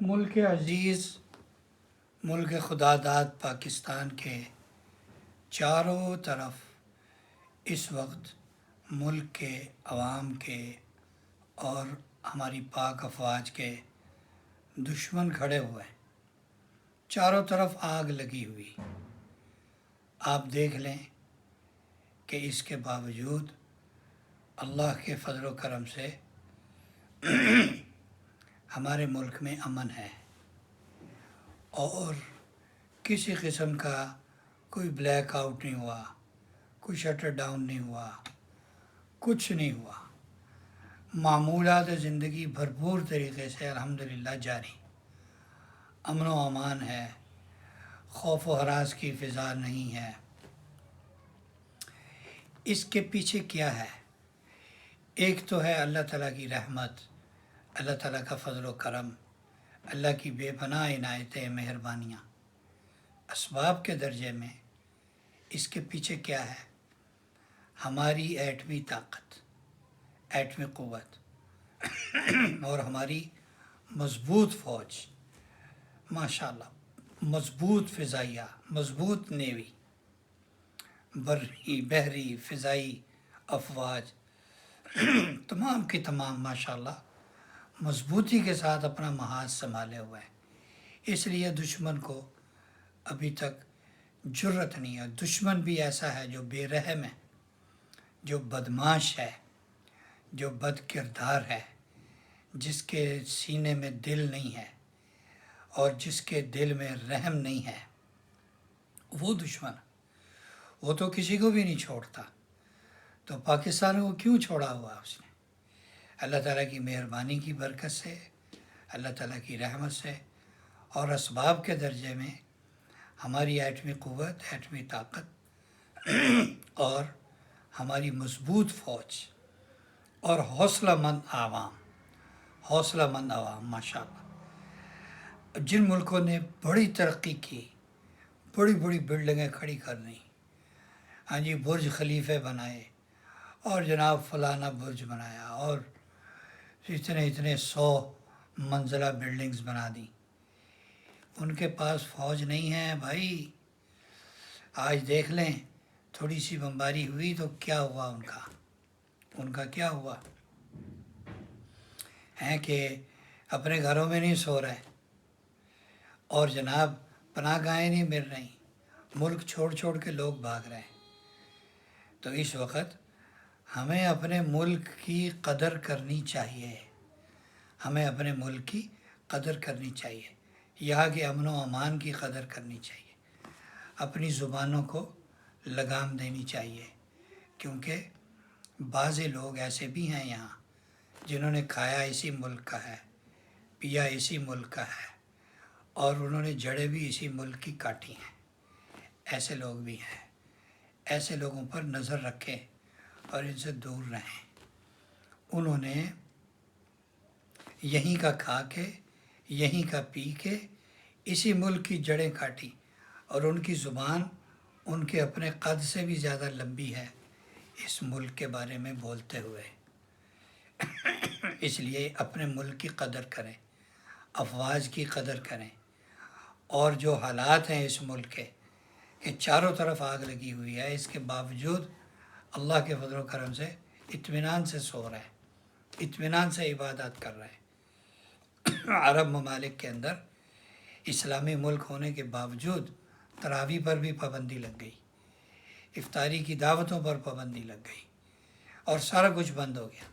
ملک عزیز، ملک خدا داد پاکستان کے چاروں طرف اس وقت ملک کے عوام کے اور ہماری پاک افواج کے دشمن کھڑے ہوئے ہیں۔ چاروں طرف آگ لگی ہوئی۔ آپ دیکھ لیں کہ اس کے باوجود اللہ کے فضل و کرم سے ہمارے ملک میں امن ہے اور کسی قسم کا کوئی بلیک آؤٹ نہیں ہوا، کوئی شٹر ڈاؤن نہیں ہوا، کچھ نہیں ہوا۔ معمولات زندگی بھرپور طریقے سے الحمدللہ جاری، امن و امان ہے، خوف و ہراس کی فضا نہیں ہے۔ اس کے پیچھے کیا ہے؟ ایک تو ہے اللہ تعالیٰ کی رحمت، اللہ تعالیٰ کا فضل و کرم، اللہ کی بے پناہ عنایتیں، مہربانیاں۔ اسباب کے درجے میں اس کے پیچھے کیا ہے؟ ہماری ایٹمی طاقت، ایٹمی قوت اور ہماری مضبوط فوج، ماشاءاللہ، مضبوط فضائیہ، مضبوط نیوی، بری بحری فضائی افواج تمام کی تمام ماشاءاللہ مضبوطی کے ساتھ اپنا محاذ سنبھالے ہوئے ہیں۔ اس لیے دشمن کو ابھی تک جرت نہیں ہے۔ دشمن بھی ایسا ہے جو بے رحم ہے، جو بدماش ہے، جو بد کردار ہے، جس کے سینے میں دل نہیں ہے اور جس کے دل میں رحم نہیں ہے، وہ دشمن، وہ تو کسی کو بھی نہیں چھوڑتا۔ تو پاکستان کو کیوں چھوڑا ہوا اس نے؟ اللہ تعالیٰ کی مہربانی کی برکت سے، اللہ تعالیٰ کی رحمت سے اور اسباب کے درجے میں ہماری ایٹمی قوت، ایٹمی طاقت اور ہماری مضبوط فوج اور حوصلہ مند عوام ماشاءاللہ۔ جن ملکوں نے بڑی ترقی کی، بڑی بڑی بلڈنگیں کھڑی کر دیں، ہاں جی، برج خلیفے بنائے اور جناب فلانا برج بنایا اور اتنے 100 منزلہ بلڈنگز بنا دیں، ان کے پاس فوج نہیں ہے بھائی۔ آج دیکھ لیں تھوڑی سی بمباری ہوئی تو کیا ہوا ان کا کیا ہوا ہے کہ اپنے گھروں میں نہیں سو رہے اور جناب پناہ گاہیں نہیں مل رہی، ملک چھوڑ کے لوگ بھاگ رہے ہیں۔ تو اس وقت ہمیں اپنے ملک کی قدر کرنی چاہیے، ہمیں اپنے ملک کی قدر کرنی چاہیے، یہاں کے امن و امان کی قدر کرنی چاہیے، اپنی زبانوں کو لگام دینی چاہیے، کیونکہ بعض لوگ ایسے بھی ہیں یہاں جنہوں نے کھایا اسی ملک کا ہے، پیا اسی ملک کا ہے اور انہوں نے جڑیں بھی اسی ملک کی کاٹی ہیں۔ ایسے لوگ بھی ہیں، ایسے لوگوں پر نظر رکھیں اور ان سے دور رہیں۔ انہوں نے یہیں کا کھا کے، یہیں کا پی کے اسی ملک کی جڑیں کاٹی اور ان کی زبان ان کے اپنے قد سے بھی زیادہ لمبی ہے اس ملک کے بارے میں بولتے ہوئے۔ اس لیے اپنے ملک کی قدر کریں، افواج کی قدر کریں، اور جو حالات ہیں اس ملک کے کہ چاروں طرف آگ لگی ہوئی ہے، اس کے باوجود اللہ کے فضل و کرم سے اطمینان سے سو رہے ہیں، اطمینان سے عبادت کر رہے ہیں۔ عرب ممالک کے اندر اسلامی ملک ہونے کے باوجود تراویح پر بھی پابندی لگ گئی، افطاری کی دعوتوں پر پابندی لگ گئی اور سارا کچھ بند ہو گیا،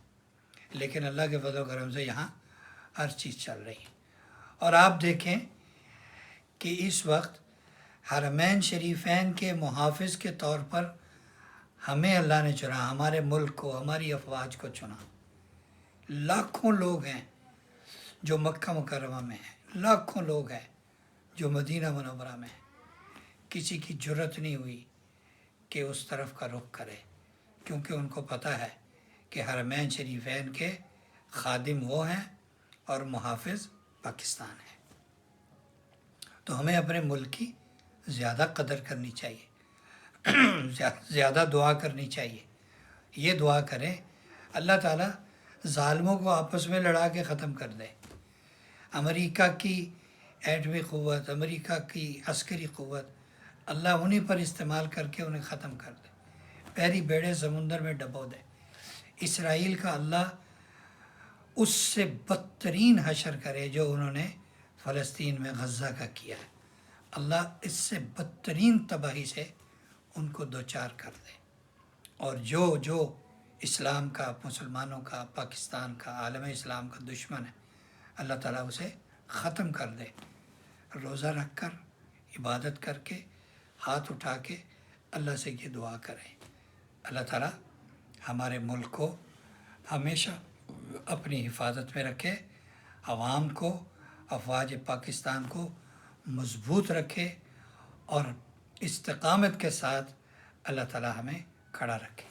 لیکن اللہ کے فضل و کرم سے یہاں ہر چیز چل رہی ہے۔ اور آپ دیکھیں کہ اس وقت حرمین شریفین کے محافظ کے طور پر ہمیں اللہ نے چنا، ہمارے ملک کو، ہماری افواج کو چنا۔ لاکھوں لوگ ہیں جو مکہ مکرمہ میں ہیں، لاکھوں لوگ ہیں جو مدینہ منورہ میں ہیں۔ کسی کی جرت نہیں ہوئی کہ اس طرف کا رخ کرے، کیونکہ ان کو پتہ ہے کہ حرمین شریفین کے خادم وہ ہیں اور محافظ پاکستان ہے۔ تو ہمیں اپنے ملک کی زیادہ قدر کرنی چاہیے، زیادہ دعا کرنی چاہیے۔ یہ دعا کریں اللہ تعالیٰ ظالموں کو آپس میں لڑا کے ختم کر دے، امریکہ کی ایٹمی قوت، امریکہ کی عسکری قوت، اللہ انہی پر استعمال کر کے انہیں ختم کر دے، پیری بیڑے سمندر میں ڈبو دے۔ اسرائیل کا اللہ اس سے بدترین حشر کرے جو انہوں نے فلسطین میں غزہ کا کیا ہے، اللہ اس سے بدترین تباہی سے ان کو دوچار کر دے، اور جو اسلام کا، مسلمانوں کا، پاکستان کا، عالم اسلام کا دشمن ہے، اللہ تعالیٰ اسے ختم کر دے۔ روزہ رکھ کر، عبادت کر کے، ہاتھ اٹھا کے اللہ سے یہ دعا کریں، اللہ تعالیٰ ہمارے ملک کو ہمیشہ اپنی حفاظت میں رکھے، عوام کو، افواج پاکستان کو مضبوط رکھے، اور استقامت کے ساتھ اللہ تعالیٰ ہمیں کھڑا رکھے۔